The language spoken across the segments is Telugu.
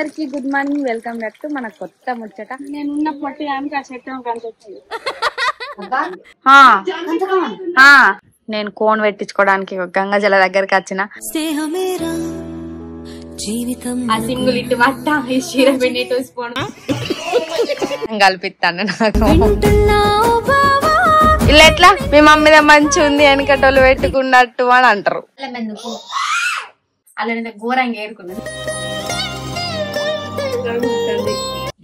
అందరికి good morning, welcome back to మన కొత్త ముచ్చట. నేనున్న పొట్టి ఆమెకి ఆ చెట్టు కనిపించింది. నేను కోన్ పెట్టించుకోవడానికి గంగా జల దగ్గరికి వచ్చిన. ఆ సింగుల్ ఇటు మట్ట కల్పిస్తాను నాకు. ఇలా ఎట్లా మీ మమ్మీ మంచి ఉంది వెనకటోళ్ళు పెట్టుకున్నట్టు అని అంటారు. అలా ఘోరంగా ఏరుకున్నది.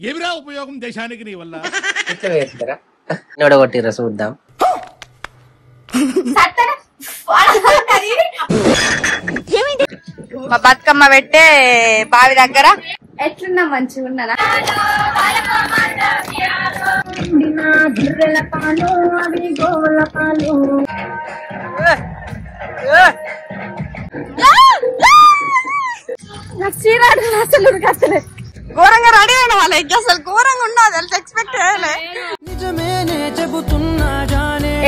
ఏమిరా ఉపయోగం దేశానికి నీ వల్ల? నొడగొట్టిరా చూద్దాం. మా బతుకమ్మ పెట్టే బావి దగ్గర ఎట్లున్నా మంచిగా ఉన్నానా? నాకు చీరాడు అసలు ఉరకస్తలేదు. ఘోరంగా రెడీ అయిన వాళ్ళ అసలు ఘోరంగా ఉన్నది. ఎక్స్పెక్ట్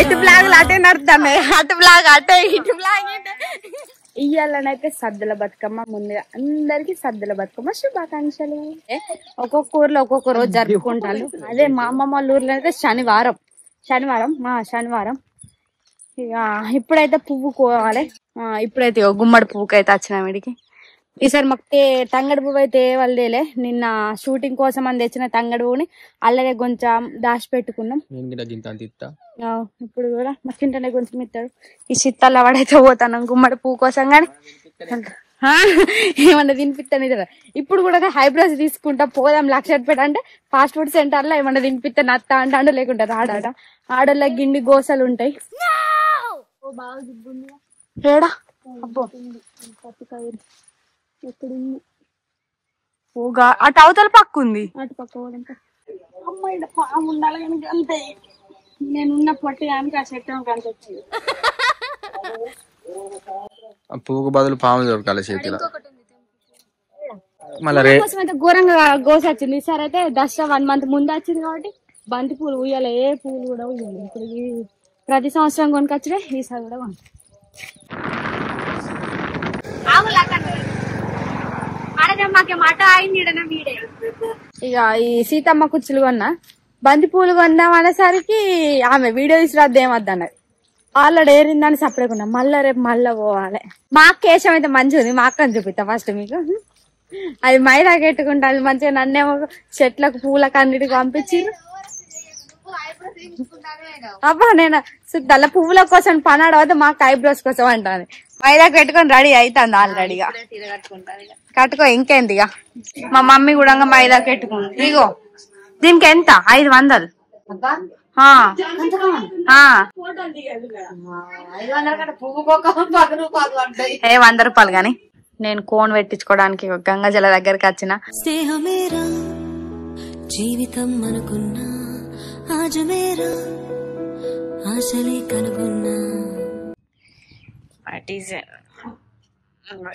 ఎటు బ్లాగ్ అటే నడుతామే, అటు బ్లాగ్ అటే ఇటు బ్లాగ్ ఇయ్యాలనైతే సద్దుల బతుకమ్మ. ముందుగా అందరికి సద్దుల బతుకమ్మ శుభాకాంక్షలు. ఒక్కొక్క ఊర్లో ఒక్కొక్క రోజు జరుపుకుంటారు. అదే మా అమ్మమ్మ వాళ్ళ ఊర్లో అయితే శనివారం ఇక ఇప్పుడైతే పువ్వు కోవాలి. ఇప్పుడైతే గుమ్మడి పువ్వుకి అయితే వచ్చిన వీడికి. ఈసారి మాకు తంగడి పువ్వు అయితే వాళ్ళదేలే. నిన్న షూటింగ్ కోసం అని తెచ్చిన తంగడి పువ్వుని అల్లనే కొంచెం దాచి పెట్టుకున్నాం. ఇప్పుడు కూడా మా చింటనే కొంచెం ఇస్తాడు. ఈ చిత్తాల వాడైతే పోతాను గుమ్మడి పువ్వు కోసం. కానీ ఏమన్నా తినిపిస్తాను ఇదా. ఇప్పుడు కూడా హైబ్రోస్ తీసుకుంటా పోదాం లక్షపేట అంటే ఫాస్ట్ ఫుడ్ సెంటర్ లో ఏమన్నా తినిపిస్తాను అత్త అంటాడు, లేకుంటే రాడాట. ఆడోళ్ళ గిండి గోసలు ఉంటాయి. ఏడా అబ్బో అటు అవతల పక్క ఉంది. అటు పక్క అమ్మాయి పాము ఉండాలి కానీ అంతే. నేనున్న పొట్టి ఆమెకి ఆ చెట్టు కనిపించింది. పువ్వుకు బదులు పాము దొరకాలి చేతిలో. కోసం అయితే ఘోరంగా గోస వచ్చింది. ఈసారి అయితే దసరా 1 month ముందు వచ్చింది కాబట్టి బంతి పూలు ఉయ్యాలి. ఏ పూలు కూడా ఉయ్యాలి. ఇప్పుడు ప్రతి సంవత్సరం కొనుకొచ్చే ఈసారి కూడా ఇక ఈ సీతమ్మ కుచ్చులు కొన్నా, బంతి పూలు కొందాం అనేసరికి ఆమె వీడియో తీసుకురాద్దు ఏమద్దు అన్నది. ఆల్రెడీ ఏరిందని సపరేకున్నా. మళ్ళా రేపు మళ్ళా పోవాలి. మా అక్క వేషం అయితే మంచిగా ఉంది. మా అక్కని చూపిస్తా ఫస్ట్ మీకు. అది మైదా పెట్టుకుంటా. అది మంచిగా నన్నేమో చెట్లకు పూలకు అన్నిటికి పంపించారు. అబ్బా నేను దల్ల పువ్వుల కోసం పనాడవద్దు, మాకు ఐబ్రోస్ కోసం అంటాను. మైదాకు పెట్టుకొని రెడీ అవుతుంది ఆల్రెడీగా. కట్టుకో ఇంకేంది. ఇక మా మమ్మీ కూడా మైదాకు పెట్టుకుంది. ఇగో దీనికి ఎంత 500. 100 రూపాయలు. గాని నేను కోన్ పెట్టించుకోవడానికి గంగా జల దగ్గరికి వచ్చిన. జీవితం అనుకున్నా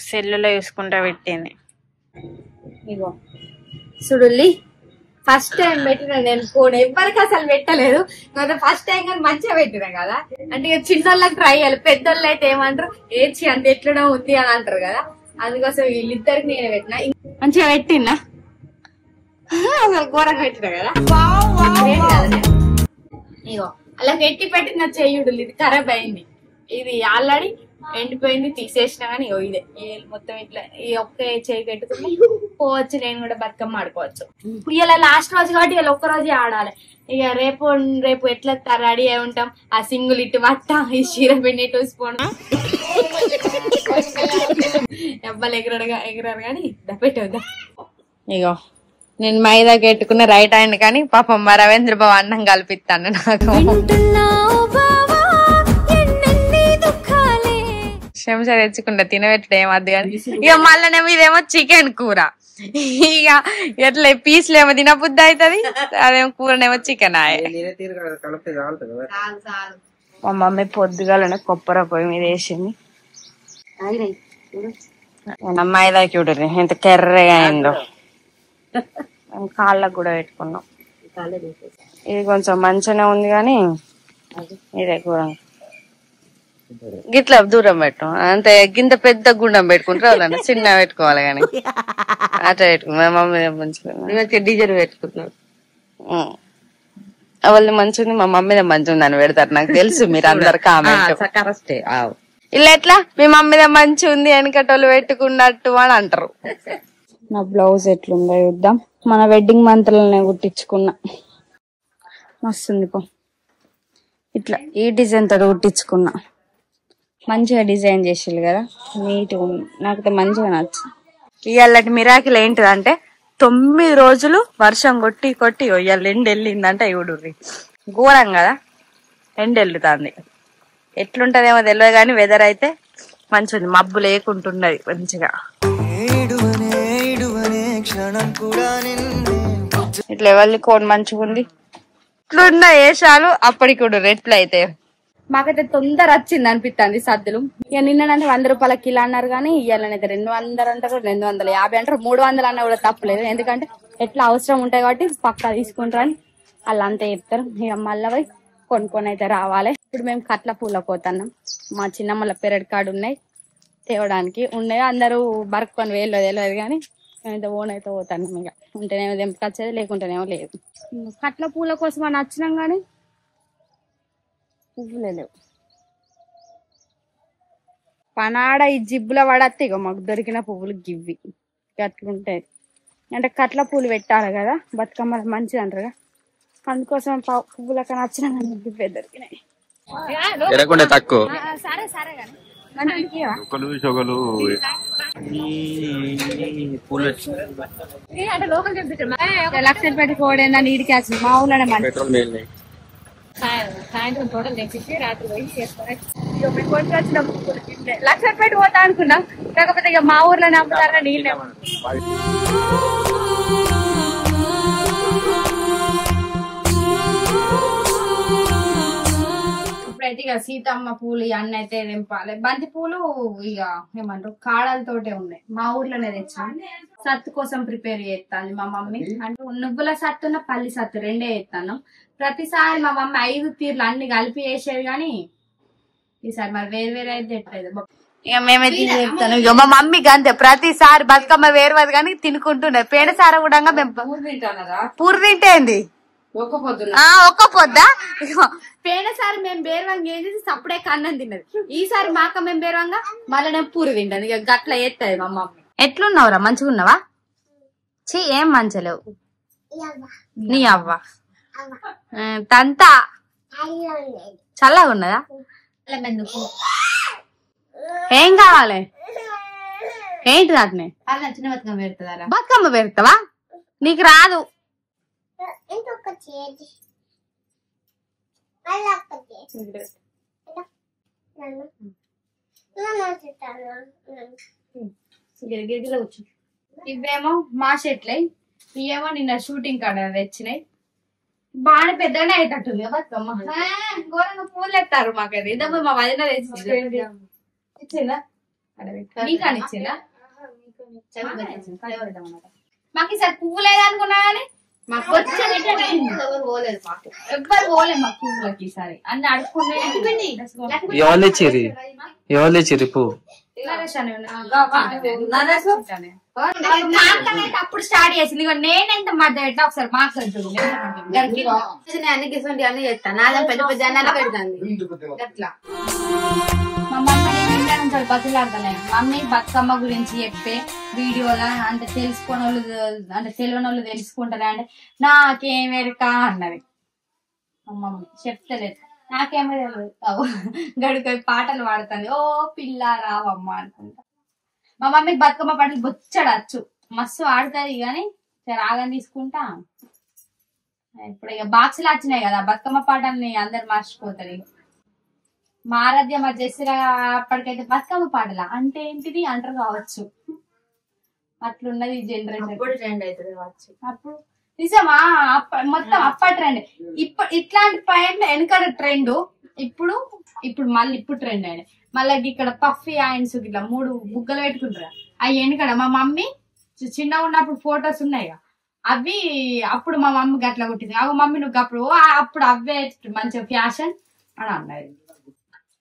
సెల్లులో చూసుకుంటా పెట్టింది. ఇగో సుడుల్లి ఫస్ట్ టైం పెట్టిన నేను కోన్. ఎవరికి అసలు పెట్టలేదు. ఫస్ట్ టైం కానీ మంచిగా పెట్టినా కదా. అంటే ఇక చిన్నోళ్ళకి ట్రై చేయాలి. పెద్దోళ్ళు అయితే ఏమంటారు, ఏడ్చి అంటే ఎట్లనో ఉంది అని అంటారు కదా. అందుకోసం వీళ్ళిద్దరికి నేను పెట్టినా. మంచిగా పెట్టినా అసలు ఘోరంగా పెట్టినా కదా. ఇగో అలా పెట్టి పెట్టిన చెయ్యుడు ఇది ఖరాబ్ అయింది. ఇది ఆల్రెడీ ఎండిపోయింది, తీసేసినా కానీ ఇదే మొత్తం ఇట్లా ఈ ఒక్క చేయి పెట్టుకుని పోవచ్చు. నేను కూడా బతుకమ్మ ఆడుకోవచ్చు. ఇలా లాస్ట్ రోజు కాబట్టి ఇలా ఒక్క రోజే ఆడాలి. ఇక రేపు ఎట్లా రెడీ అయి ఉంటాం. ఆ సింగుల్ ఇటు మట్ట ఈ చీర పిండి టూసిపోవడం ఎవ్వరు ఎగరారు కానీ పెట్టవద్దా. ఇగో నేను మైదా పెట్టుకున్న రైట్ హ్యాండ్ కానీ పాపం మా రవీంద్ర బాబు అన్నం కల్పిస్తాను నాకు. శంస తెచ్చుకుంటా తినబెట్టడం ఏమద్దు కానీ. ఇక మళ్ళనేమో ఇదేమో చికెన్ కూర. ఇక ఎట్లా పీసులు ఏమో తినబుద్ధి అవుతుంది, అదేమో కూరనేమో చికెన్. మా మమ్మీ పొద్దుగాలనే కొబ్బరి పొయ్యి మీద వేసింది. మైదా చూడరు ఎంత కెర్రగా అయిందో. కాళ్ళకు కూడా పెట్టుకున్నాం. ఇది కొంచెం మంచిగానే ఉంది కానీ ఇదే కూడా గిట్లా దూరం పెట్టు అంతే. గింత పెద్ద గుండం పెట్టుకుంటారు వాళ్ళని చిన్న పెట్టుకోవాలి కానీ అట్లా పెట్టుకో. మా మమ్మీ మంచిగా డీజర్ పెట్టుకుంటున్నారు. వాళ్ళది మంచిగా మా మమ్మీ మంచిగా అని పెడతారు. నాకు తెలుసు మీరు అందరు కామెంట్ కరెక్టే. ఇలా ఎట్లా మీ మమ్మీదే మంచి ఉంది వెనకటోళ్ళు పెట్టుకున్నట్టు అని అంటారు. నా బ్లౌజ్ ఎట్లుందో చూద్దాం. మన వెడ్డింగ్ మంత్లనే కుట్టించుకున్నా. మస్తుంది పో. ఇట్లా ఈ డిజైన్ తో కుట్టించుకున్నా. మంచిగా డిజైన్ చేసిల్లు కదా, నీట్గా ఉంది. నాకైతే మంచిగా నచ్చు. ఇవాళ మిరాకిల్ ఏంటిదంటే 9 రోజులు వర్షం కొట్టి కొట్టి ఇవాళ ఎండ వెళ్ళిందంటే ఇవుడుర్రి ఘోరం కదా. ఎండ వెళ్ళుతుంది. ఎట్లుంటదేమో తెలియదు కానీ వెదర్ అయితే మంచిగా మబ్బు లేకుంటున్నది మంచిగా. ఇట్లా ఎవరి కోడ్ మంచిగా ఉంది. ఇట్లున్న వేషాలు అప్పటికి కూడా రెట్లు అయితే మాకైతే తొందర వచ్చింది అనిపిస్తుంది సద్దులు. ఇక నిన్నంటే 100 రూపాయల కిలో అన్నారు కానీ ఇవాళనైతే 200 అంటారు, 250 అంటారు, 300 అన్నా కూడా తప్పలేదు. ఎందుకంటే ఎట్లా అవసరం ఉంటాయి కాబట్టి పక్కా తీసుకుంటారని వాళ్ళు అంతే చెప్తారు. ఇక మళ్ళీ పోయి కొనుక్కొని అయితే రావాలి. ఇప్పుడు మేము కట్ల పూల పోతున్నాం. మా చిన్నమ్మల పెరడ్ కార్డు ఉన్నాయి తేవడానికి ఉన్నాయి. అందరూ బరుక్కొని తెలియదు కానీ మేమైతే ఓన్ అయితే పోతాను. ఇక ఉంటేనేమో తెంపుకొచ్చేది, లేకుంటేనేమో లేదు. కట్ల పూల కోసం అని వచ్చినాం కానీ పువ్వులే లేవు. పనాడ ఈ జిబ్బుల పడత్తే ఇక మాకు దొరికిన పువ్వులు గివ్వి అట్లుంటాయి. అంటే కట్ల పూలు పెట్టాలి కదా బతుకమ్మ మంచిది అంటారు. అందుకోసం పువ్వులకి నచ్చిన గివ్వే దొరికినాయి. తక్కువ సరే సరే కానీ అంటే లోకల్ చెప్తారు లక్షలు పెట్టి కోడేందా నీటికి వచ్చింది మా ఊళ్ళోనే మంచి సాయంత్రం తోటలు తెచ్చి రాత్రి పోయి చేసుకొని వచ్చిన లక్షలు పెట్టి పోతా అనుకున్నాం. కాకపోతే ఇక మా ఊర్లోనే అమ్ముతారా నీళ్ళే. ఇప్పుడైతే ఇక సీతమ్మ పూలు ఇవన్నీ అయితే తెంపాలి. బంతి పూలు ఇక ఏమంటారు కాడలతోటే ఉన్నాయి. మా ఊర్లోనే తెచ్చాను. సత్తు కోసం ప్రిపేర్ చేస్తాను మా మమ్మీ. అంటే నువ్వుల సత్తున్న పల్లి సత్తు రెండే చేస్తాను. ప్రతిసారి మా మమ్మీ 5 తీర్లు అన్ని కలిపి వేసేది కానీ ఈసారి మరి వేరు వేరే అయితే ఎట్లేదు. ఇక మేమైతే చెప్తాను. ఇక మా మమ్మీకి అంతే ప్రతిసారి బతుకమ్మ వేరువది కానీ తినుకుంటున్నారు. పేడసార కూడా మేము పూర్ తింటేంది ఒక్క పొద్దా. పేడసారి మేము బేరవంగా ఏం చేసి సప్పుడే కన్నం తిన్నది. ఈసారి మాక మేము బేరవంగా మళ్ళీ నేను పూరి తింటాను. ఇక గట్ల ఎత్తది మా మమ్మీ. ఎట్లున్నావురా మంచిగా ఉన్నావా? చీ ఏం మంచలేవు నీ అవ్వ తంతా చల్లగా ఉన్నదా? ఏం కావాలి ఏంటి అట్నే చిన్న బతుకమ్మ పెడతారా? బతుకమ్మ పెడతావా? నీకు రాదు. ఇవేమో మా చెట్లే, ఇవేమో నిన్న షూటింగ్ కాడ తెచ్చినాయి. బాగా పెద్దగానే అయితట్టుంది బతుకమ్మ. ఘోరంగా పూలు ఎత్తారు మాకు. అది ఇంతకు మా వదిన ఇచ్చిందా నీకని ఇచ్చిందా? మాకు ఈసారి పువ్వు లేదనుకున్నా కానీ మాకు వచ్చే ఎవరు పోలేదు. మాకు ఎవ్వరు పోలేదు మా పువ్వులకి ఈసారి అన్ని అడుక్కునే. అప్పుడు స్టార్ట్ చేసింది. నేనెంత మధ్య పెట్టా ఒకసారి మాకు అన్ని గిసంటి అన్ని చేస్తాను. నాదే పెద్ద పెద్ద అన్న పెడతాను అట్లా. మా మమ్మీ బతులాడతాను. మమ్మీ బతుకమ్మ గురించి చెప్పే వీడియోలా అంటే తెలుసుకునే వాళ్ళు అంటే తెలియని వాళ్ళు తెలుసుకుంటారా అంటే నాకేమెరక అన్నది. మమ్మీ చెప్తలేదు నాకేమో తెలియదు. గడిపోయి పాటలు పాడుతుంది. ఓ పిల్ల రావమ్మ అనుకుంటా. మా మమ్మీకి బతుకమ్మ పాటలు బొచ్చడచ్చు మస్తు ఆడుతుంది కానీ రాగని తీసుకుంటా. ఇప్పుడు ఇక బాక్సులు వచ్చినాయి కదా బతుకమ్మ పాటల్ని అందరు మర్చిపోతారు. మా ఆరాధ్య మా జెసిరా అప్పటికైతే బతుకమ్మ పాటలా అంటే ఏంటిది అంటారు కావచ్చు. అట్లున్నది ఈ జనరేషన్. ట్రెండ్ అవుతుంది కావచ్చు అప్పుడు. నిజమా? మొత్తం అప్పటి ట్రెండ్. ఇట్లాంటి పాయింట్ వెనకడ ట్రెండ్. ఇప్పుడు మళ్ళీ ఇప్పుడు ట్రెండ్ అయినాయి. మళ్ళీ ఇక్కడ పఫీ హ్యాండ్స్ ఇట్లా 3 బుగ్గలు పెట్టుకుంటారు. అవి వెనకడ మా మమ్మీ చిన్నగా ఉన్నప్పుడు ఫొటోస్ ఉన్నాయి. అవి అప్పుడు మా మమ్మీకి అట్లా కొట్టింది. అవి మమ్మీ నువ్వు అప్పుడు అవే మంచిగా ఫ్యాషన్ అని అన్నది.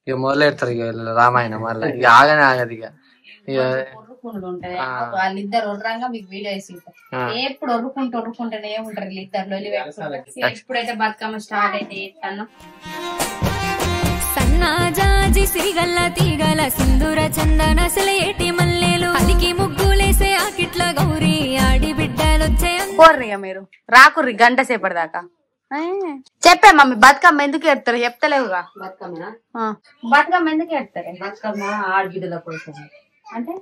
ఇక మొదలెడతారు ఇక రామాయణం మళ్ళీ ఇక ఆగనే ఆగదు ఇక ఉంటది వాళ్ళిద్దరు ఒర్రంగా మీకు వీడియో వేసి ఎప్పుడు ఒర్రుకుంటూనే ఉంటారు వీళ్ళిద్దరు ఎప్పుడైతే బతుకమ్మ స్టార్ట్ అయితే చేస్తాను సన్నాజాజి సిరిగల్ల తీగల సింధూర చందన సెలయేటి మల్లెలు అలికి ముగ్గులేసే ఆకిట్ల గౌరీ ఆడి బిడ్డలొచ్చే కోర్రిగా మీరు రాకుర్రి గంట సేపటి దాకా చెప్పే మమ్మీ బతుకమ్మ ఎందుకు ఎడతారు చెప్తలేవుగా బతుకమ్మ ఎందుకు ఎడతారు బతుకమ్మ ఆడబిడ్డల కోసం అంటే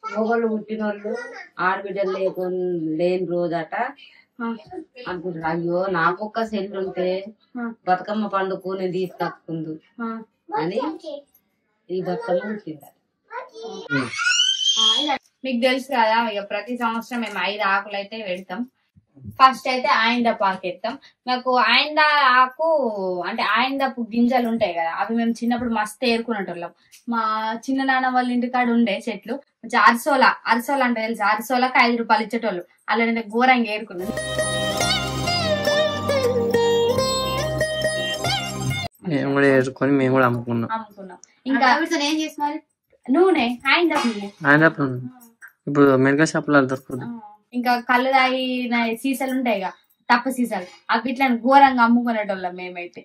మొగలు పుట్టిన వాళ్ళు ఆడబిడ్డలు లేని రోజట అనుకుంటారు. అయ్యో నాకొక్క సెల్లు ఉంటే బతుకమ్మ పండుగ నేను తీసుకొచ్చుకుందు అని ఈ బతుకమ్మ పుట్టింది. మీకు తెలుసు కదా ఇక ప్రతి సంవత్సరం మేము 5 ఆకులు అయితే పెడతాం. ఫస్ట్ అయితే ఆయిందపు ఆకు ఎత్తాం. నాకు ఆయింద ఆకు అంటే ఆయిందపు గింజలు ఉంటాయి కదా, అవి మేము చిన్నప్పుడు మస్తు ఏరుకునేటోళ్ళం. మా చిన్న నాన్న వాళ్ళ ఇంటికాడ ఉండే చెట్లు అరసోల అంటే తెలుసు, అరసోలకి 5 రూపాయలు ఇచ్చేటోళ్ళు. అలా నేను ఘోరంగా ఏరుకున్నాను. మేము కూడా వేసుకొని మేము కూడా అమ్ముకున్నాం. ఇంకా ఏం చేస్తున్నారు నూనె ఆయిందపు ఇప్పుడు మెడికల్ షాప్ లో దొరుకుతుంది. ఇంకా కళ్ళు తాగిన సీసాలు ఉంటాయి తప్ప సీసాలు, అవి ఇట్లా ఘోరంగా అమ్ముకునేటోళ్ళం మేమైతే.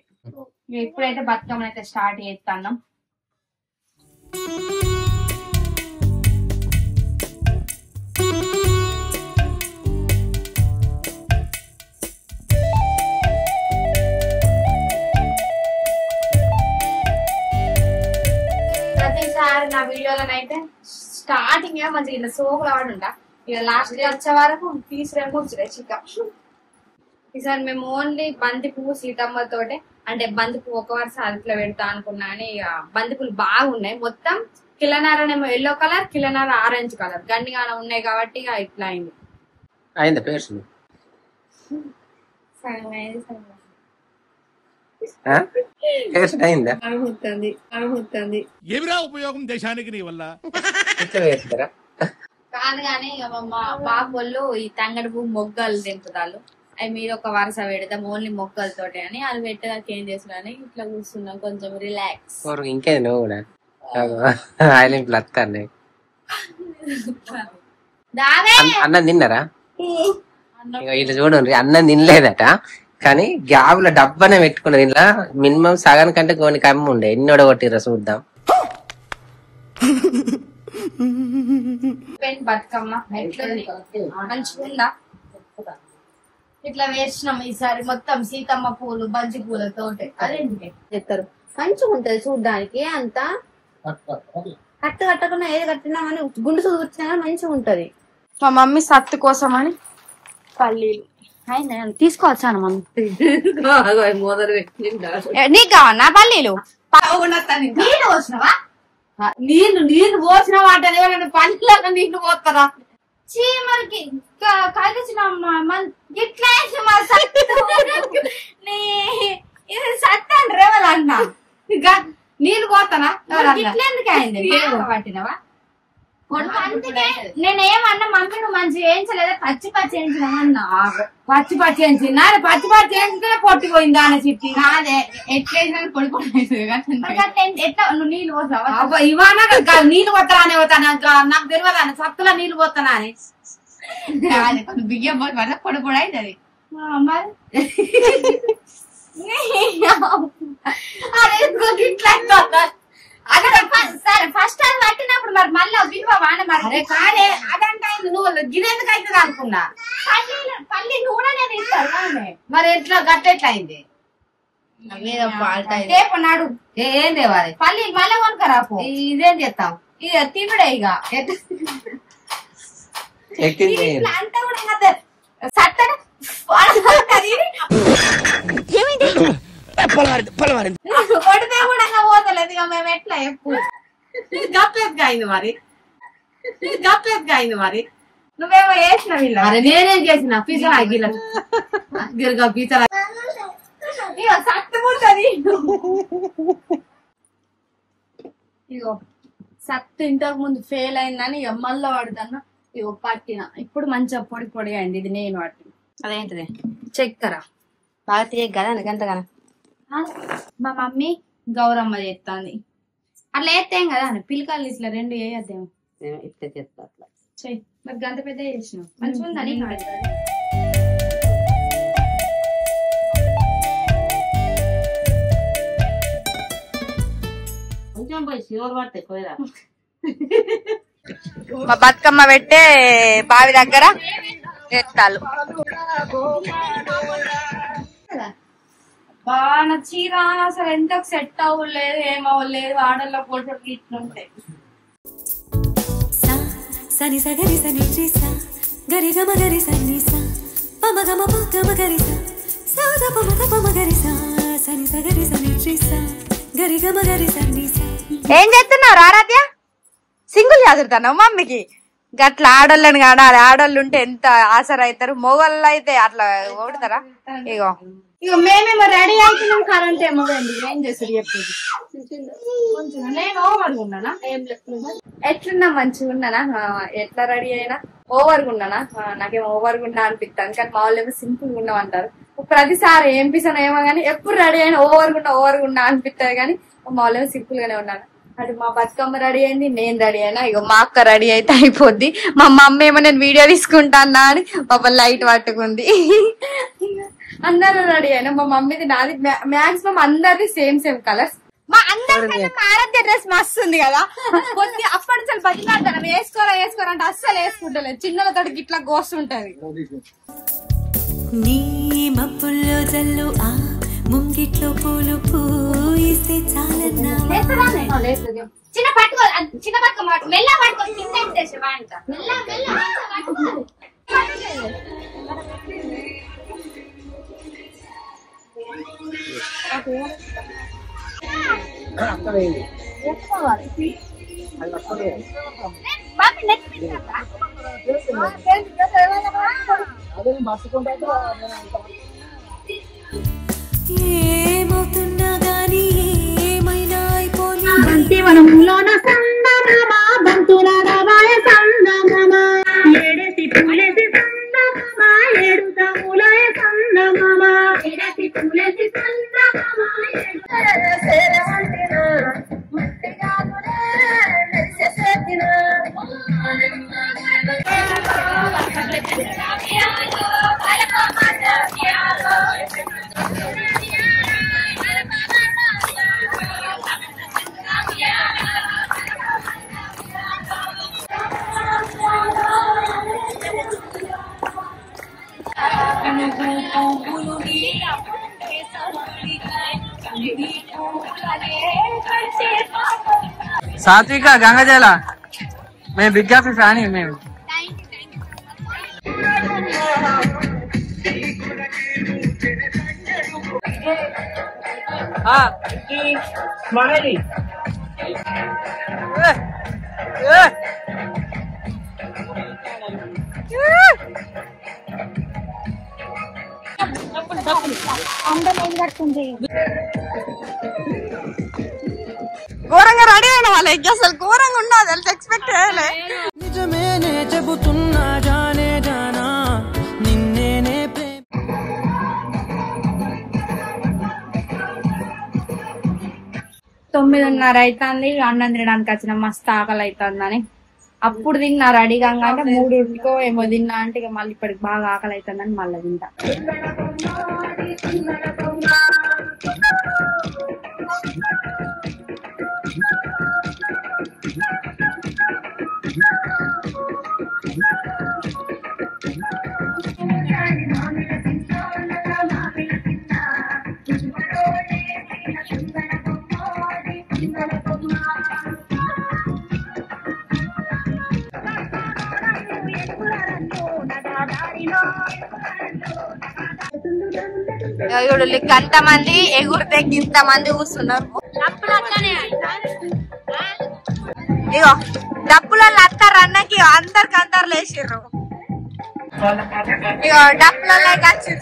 ఇప్పుడైతే బతుకమ్మని అయితే స్టార్ట్ చేస్తున్నాం. ప్రతిసారి నా వీడియోలోనైతే స్టార్టింగ్ మంచిగా ఇట్లా సోకులు ఆడుంటా, ఇక లాస్ట్ వచ్చే వరకు తీసుకురేమో చిక్క. ఈసారి మేము ఓన్లీ బంతి పువ్వు సీతమ్మ తోటే, అంటే బంతి పువ్వు ఒక వరుస అదిట్లో పెడతా అనుకున్నా అని ఇక బంతి పువ్వులు బాగున్నాయి. మొత్తం కిలనారనేమో ఎల్లో కలర్, కిలనార ఆరెంజ్ కలర్ గండిగానే ఉన్నాయి కాబట్టి ఇక ఇట్లా అయింది. ఏమిరా ఉపయోగం దేశానికి నీ వల్ల? కాదు కానీ మా బాబోళ్ళు ఈ తంగడి పువ్వు మొగ్గలు దింపుతారు, అవి మీరు ఒక వరుస పెడతాం ఓన్లీ మొగ్గలతోటి అని అది పెట్టడానికి ఏం చేస్తున్నాను ఇట్లా కూర్చున్నాం కొంచెం రిలాక్స్. ఇంకేది నువ్వు కూడా అన్నం తిన్నారా? ఇట్లా చూడండి, అన్నం తినలేదట కానీ గ్యాబుల డబ్బానే పెట్టుకున్నది. ఇలా మినిమం సగం కంటే కొన్ని కమ్మి ఉండే. ఎన్ని కొట్టిర్రా చూద్దాం. బతుకమ్మ మంచిగా ఇట్లా వేసినాం ఈసారి మొత్తం సీతమ్మ పూలు బంతి పూలతోటి. అదేంటి చెప్తారు మంచిగా ఉంటది చూడ్డానికి, అంతా కట్టు కట్టకుండా ఏది కట్టినామని గుండు చూసినా మంచిగా ఉంటది. మా మమ్మీ సత్తు కోసం అని పల్లీలు తీసుకోవచ్చాను మమ్మీ. నీకు కావన్నా పల్లీలు? నీళ్ళు పోసినవా? నీళ్లు పోసినవా అంటే పల్లీలో నీళ్లు పోతారా? చీమలకి కలిసిన ఇట్లా సత్తాను రేవలన్నా నీళ్ళు పోతానా? ఇట్లా ఎందుకు అయింది పట్టినవా? నేనేమన్నా మమ్మీ నువ్వు మంచిగా వేయించలేదా? పచ్చి వేయించినామన్నా. పచ్చి వేయించిందా? పచ్చి వేయించుకునే పొట్టిపోయిందా అని చెప్పి కాదే ఎట్లా పొడి పొడి ఎట్లా నువ్వు నీళ్ళు పోతావా? ఇవాళ నీళ్ళు పోతారా అని పోతాను నాకు తెలియదా సత్తులో నీళ్ళు పోతానా అని. బియ్యం పోతే పొడి పొడి అవుతుంది మరి. సరే ఫస్ట్ టైం పట్టినప్పుడు మరి మళ్ళీ విలువ వాన మరి కాదే అదంటే నువ్వు గిన్నెందుకు అవుతుంది అనుకున్నా. పల్లి నూనె నేను ఇస్తాను మరి ఎట్లా గట్టెట్లా అయింది నాడు ఏం తేవాలి పల్లి మళ్ళీ కొనుకరా ఇదేం చేస్తాం ఇక తినుడే ఇక అంటే కూడా సట్టని కొడితే కూడా పోతలేదు ఇక మేము ఎట్లా ఎప్పుడు గప్పేదిగా అయింది మరి నువ్వేమో వేసినావు ఇలా. నేనేం చేసిన పిసరా గిరగా పిసరా ఇక సత్తుకుంటది. ఇగో సత్తు ఇంతకు ముందు ఫెయిల్ అయిందని ఇక మళ్ళీ వాడుతాను. ఇగో పట్టిన ఇప్పుడు మంచిగా పొడి పొడి అయింది. ఇది నేను పట్టిన. అదేంటిది చక్కెర బాగా తీయక కదా అందుకంతగానే. మా మమ్మీ గౌరమ్మ చేస్తాంది. అట్లా వేస్తాం కదా పిల్లకాయలు ఇట్లా 2 వేయద్దేమో. ఇట్లా చేస్తా అట్లా చెయ్యి. మరి గంత పెద్ద చేసినావు మంచిగా ఉందని కొంచెం పోయి శివరు పడితే పోయిరా. మా బతుకమ్మ పెట్టే బావి దగ్గర ఎత్తాలు బాగా నా చీర అసలు ఎంత సెట్ అవ్వలేదు ఏమవ్వలేదు ఆడల్లో ఫోటోలు ఇట్లుంటాయి. సని సగరి సని శ్రీసా గరి గమ గరి సని సా పమ గమ పమ గరి సా సౌద పమ పమ గరి సా సని సగరి సని శ్రీసా గరి గమ గరి సని సా. ఏం చేస్తున్నావు ఆరాధ్య? సింగిల్ చదువుతాను మమ్మీకి గట్లా ఆడోళ్ళని కాడాలి. ఆడోళ్ళు ఉంటే ఎంత ఆసర అవుతారు. మొగళ్ళు అయితే అట్లా ఓడతారా? ఇగో ఇక మేమేమో రెడీ అవుతున్నాం కరెంట్ ఏమో ఏం చేస్తారు చెప్పేది. నేను ఓవర్గా ఉన్నానా ఎట్లున్నా మంచిగా ఉన్నానా ఎట్లా రెడీ అయినా ఓవర్గా ఉన్నానా నాకేమో ఓవర్గా ఉన్నా అనిపిస్తాను. కానీ మా వాళ్ళు ఏమో సింపుల్ గా ఉన్నాం అంటారు. ప్రతిసారి ఏం పిసాను ఏమో కానీ ఎప్పుడు రెడీ అయినా ఓవర్గా ఉన్నా అనిపిస్తుంది. కానీ మా వాళ్ళు ఏమో సింపుల్ గానే ఉన్నాను. అటు మా బతుకమ్మ రెడీ అయింది నేను రెడీ అయినా. ఇగో మా అక్క రెడీ అయితే అయిపోద్ది. మా మమ్మీ ఏమో నేను వీడియో తీసుకుంటానా అని పాప లైట్ పట్టుకుంది. అందరూ రెడీ అయినా మా మమ్మీది నాది మాక్సిమం అందరిది సేమ్ కలర్స్. మా అందరికీ ఆరాధ్య డ్రెస్ మస్తు ఉంది కదా. కొద్ది అప్పటి నుంచి బతిలాడతాను వేసుకోరా అంటే అస్సలు వేసుకుంటలేదు. చిన్నలతో ఇట్లా గోస్తుంటది. నీ మబ్బుల్లో జల్లు ఆ ముంగిట్లో పూలు పూయిస్తే చాలన్నా చిన్న పట్టుకో చిన్న పట్టుకో మెల్ల పట్టుకో ఏమవుతున్నా గానీ ఏమైనా అయిపోయి బంతివనంలోన సందమామా బంతుల రవాయ సందమామా ఏడేసి పూలేసి సందమామా ఏడుత మూలాయ సందమామా ఏడేసి పూలేసి సందమామా సాత్విక గంగజల మేము బిగ్ కాఫీ ఫ్యాన్ మేము. ఘోరంగా రెడీ అయిన వాళ్ళకి అసలు ఘోరంగా ఉన్నది తెలిసి ఎక్స్పెక్ట్ చేయలే. నిజమేనే చెబుతున్నా జానే జానా నిన్నేనే 9:30 అవుతుంది. అన్నం తినడానికి వచ్చిన మస్తు ఆకలి అవుతుందని అప్పుడు తిన్నా రెడీ కాగా అంటే 3 ఏమో తిన్నా అంటే ఇక మళ్ళీ ఇప్పటికి బాగా ఆకలి అవుతుందని మళ్ళీ తింటా. గంతమంది ఎగురితే గింతమంది కూర్చున్నారు. ఇగో డప్పులలో అత్తారు అన్నకి అందరు లేచిర్రు. ఇగో డప్పులలో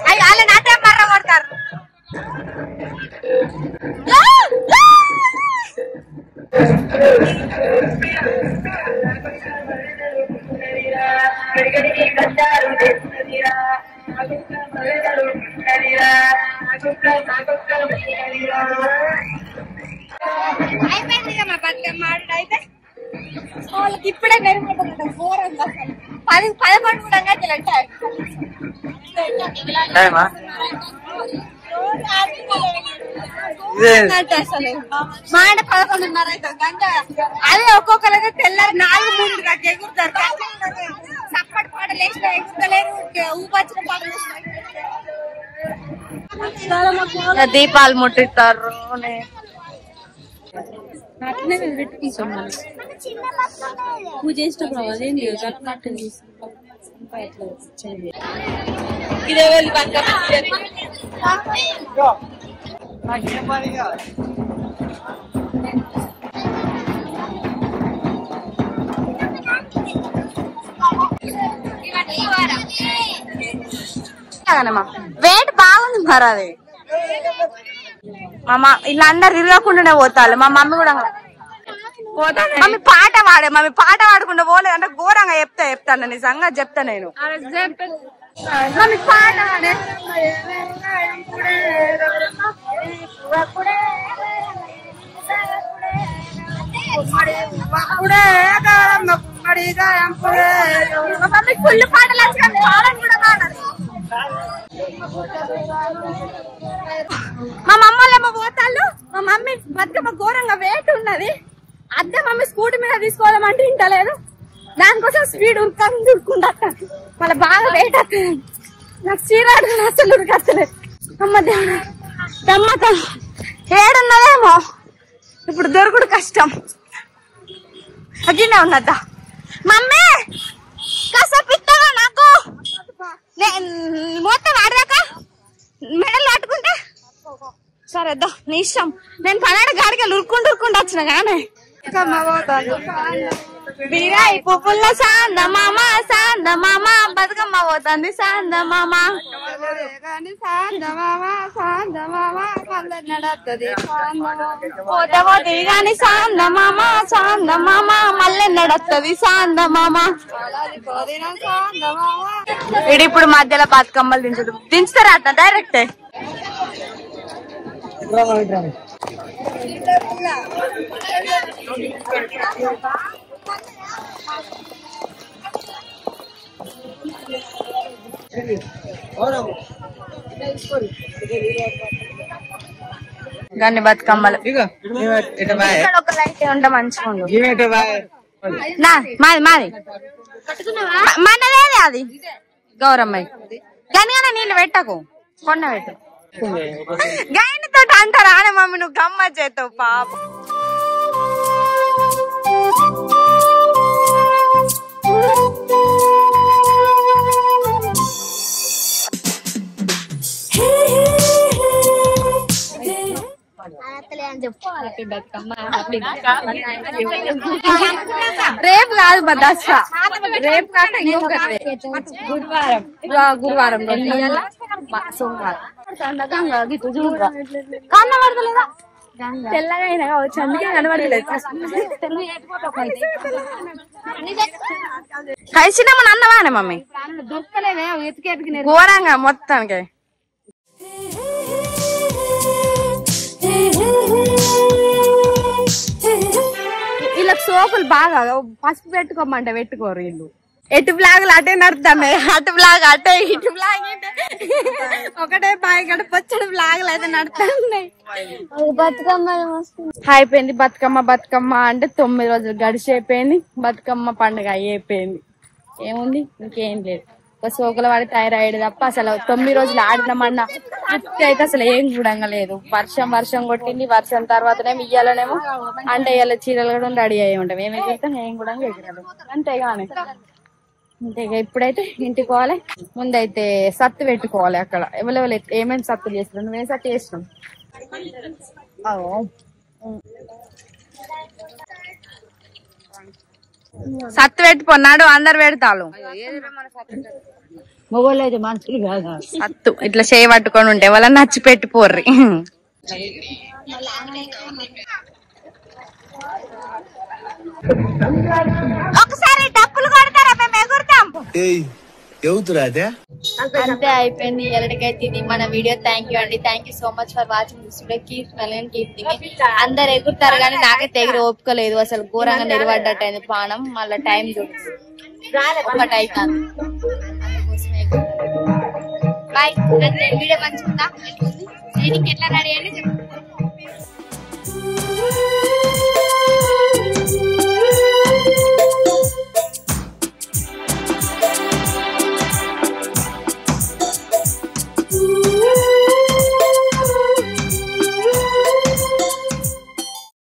వాళ్ళ నాటే మర్ర కొడతారు. వాళ్ళకి ఇప్పుడే మెరుగుపడుతుంది 10-11 కూడా అసలు మాట 11:30 అవుతుంది. అదే ఒక్కొక్కరైతే తెల్లారి 4-3 ఎగురుతారు. చప్పటి పాటలు వేసిన ఎగురలేరు, ఊపచ్చిన పాటలు దీపాలు ముట్టిస్తారు. పూజ చేసినప్పుడు అదేంటి వెయిట్ బాగుంది మరి అది. మా ఇలా అందరు తిరగకుండానే పోతారు. మా మమ్మీ కూడా మమ్మీ పాట పాడకుండా పోలేదు అంటే ఘోరంగా చెప్తాను నిజంగా చెప్తా నేను. మమ్మీ పాట మమ్మీ ఫుల్ పాటలు కూడా పాడాలి. మా మమ్మల్ని పోతాళ్ళు. మా మమ్మీ బతుకమ్మ ఘోరంగా వెయిట్ ఉన్నది. అద్దె మమ్మీ స్కూటీ మీద తీసుకోవాలంటే ఇంటలేదు. దానికోసం స్పీడ్ ఉరుకుంటా మళ్ళీ బాగా వెయిట్ అవుతుంది. నాకు చీరాడు అసలు ఉరికత్తలేదు. అమ్మ దమ్మత ఏడున్నదేమో ఇప్పుడు దొరుకుడు కష్టం. అగ్గినే ఉన్నదా మమ్మీ కాసేపు ఇస్తావా నాకు? మొత్తం ఆడదాక మెడలు పట్టుకుంటే సరే దా నీ ఇష్టం. నేను పనాడు గాడికి ఉరుక్కుంటూ వచ్చిన కానీ బిరాయి పువ్వుల సాంద మామ బతుకమ్మ పోతుంది సాంద మామ పోతే గాని సాంద మామ మళ్ళీ నడుస్తుంది సాంద మామ. ఇప్పుడు మధ్యలో బతుకమ్మలు దించుతారా అట్లా డైరెక్ట్? గన్ని బతుకమ్మలు ఇక్కడ ఒక లైట్ ఉంటే మంచిగా ఉండు. మాది మనదేది అది గౌరమ్మాయి. కానీ నీళ్ళు పెట్టకు కొన్న పెట్టు. గాయనితో అంటారా అని మమ్మీ నువ్వు గమ్మత్ చేస్తావు పాప. రేపు కాదు మా దసరా. రేపు కాక ఇంకొకటి గురువారం సోమవారం కనబడతలేదా? తెల్లగా అయినా కావచ్చు అందుకే కనబడలేదు. కలిసినామని అన్నవానే మమ్మీ దొరకలేదే ఎతికి ఘోరంగా మొత్తానికి. వీళ్ళకి సోకులు బాగా పసుపు పెట్టుకోమంటే పెట్టుకోరు వీళ్ళు. ఎటు బ్లాగులు అటే నడుతున్నాయి. అటు బ్లాగ్ అటే ఇటు బ్లాగ్ ఒకటే బాయ్ గడపొచ్చడు బ్లాగులు అయితే నడుతున్నాయి. అయిపోయింది బతుకమ్మ అంటే 9 రోజులు గడిచిపోయింది. బతుకమ్మ పండుగ అయిపోయింది. ఏముంది ఇంకేం లేదు. ఒక సోకుల వాడి థైరాయిడ్ తప్ప అసలు 9 రోజులు ఆడినామన్నా అయితే అసలు ఏం చూడంగా లేదు. వర్షం కొట్టింది. వర్షం తర్వాతనేమో ఇయ్యాలనేమో అంటే ఇవాళ చీరలు కూడా రెడీ అయ్యి ఉంటాం. ఏమేమి చేస్తాం ఏం కూడా ఎగరదు అంతేగానే. అంతేగా ఇప్పుడైతే ఇంటికి పోవాలి. ముందైతే సత్తు పెట్టుకోవాలి. అక్కడ ఎవరెవరు ఏమేమి సత్తు చేస్తున్నాం. నువ్వేం సత్తు చేస్తున్నాం? సత్తు పెట్టుకున్నాడు అందరు పెడతారు. మొగోళ్ళైతే మనుషులు కాదు. సత్తు ఇట్లా చేయి పట్టుకొని ఉంటే వాళ్ళ నచ్చి పెట్టిపోర్రి. ఒకసారి డప్పులు కొడతారా మేము ఎగురుతాం. ఏయ్ ఎవతురా అదే అంతే అయిపోయింది ఎల్లడికైతే ఇది మన వీడియో. థ్యాంక్ యూ అండి. Thank you so much for watching. Keep అందరు ఎగురుతారు కానీ నాకైతే ఎగురు ఓపుకోలేదు. అసలు ఘోరంగా నిలబడ్డట్టు అయింది పానం. మళ్ళీ టైం ఒకటి అవుతుంది. బాయ్. వీడియో మంచిగా ఎట్లా రెడీ అని చెప్పండి.